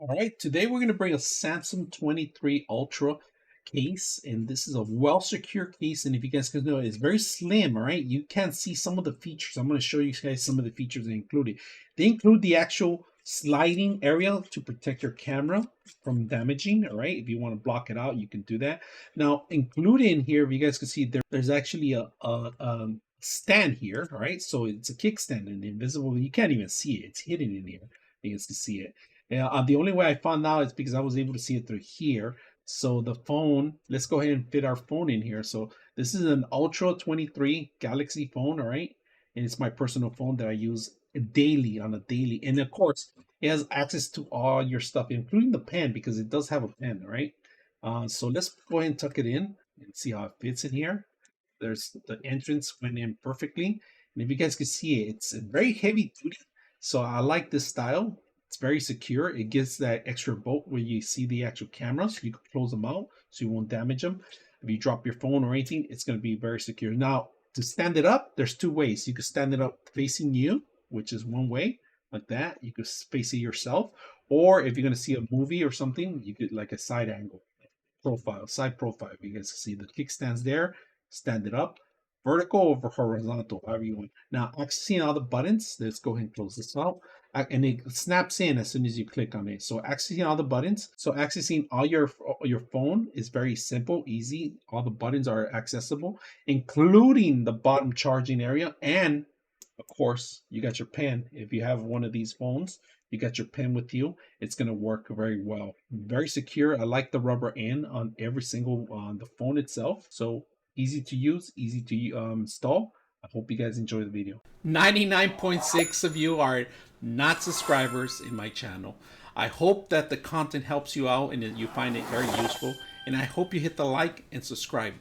All right, today we're going to bring a Samsung 23 Ultra case, and this is a well-secure case. And if you guys can know, it's very slim. All right, you can see some of the features. I'm going to show you guys some of the features they included. They include the actual sliding area to protect your camera from damaging. All right, if you want to block it out, you can do that. Now, included in here, if you guys can see, there's actually a stand here. All right, so it's a kickstand and invisible. You can't even see it. It's hidden in here. You guys can see it. Yeah, the only way I found out is because I was able to see it through here. So the phone, let's go ahead and fit our phone in here. So this is an Ultra 23 Galaxy phone, all right? And it's my personal phone that I use daily on a daily. And of course, it has access to all your stuff, including the pen, because it does have a pen, all right? So let's go ahead and tuck it in and see how it fits in here. There's the entrance went in perfectly. And if you guys can see it, it's very heavy duty. So I like this style. It's very secure. It gives that extra bolt where you see the actual camera, so you can close them out so you won't damage them. If you drop your phone or anything, it's going to be very secure. Now, to stand it up, there's two ways. You can stand it up facing you, which is one way, like that. You could face it yourself. Or if you're going to see a movie or something, you could like a side angle profile, side profile. You guys can see the kickstands there. Stand it up, vertical over horizontal, however you want. Now, accessing all the buttons, let's go ahead and close this out. And it snaps in as soon as you click on it. So accessing all the buttons. So accessing all your phone is very simple, easy. All the buttons are accessible, including the bottom charging area. And of course, you got your pen. If you have one of these phones, you got your pen with you. It's going to work very well. Very secure. I like the rubber end on every single the phone itself. So easy to use, easy to install. I hope you guys enjoy the video. 99.6 of you are not subscribers in my channel. I hope that the content helps you out and that you find it very useful. And I hope you hit the like and subscribe.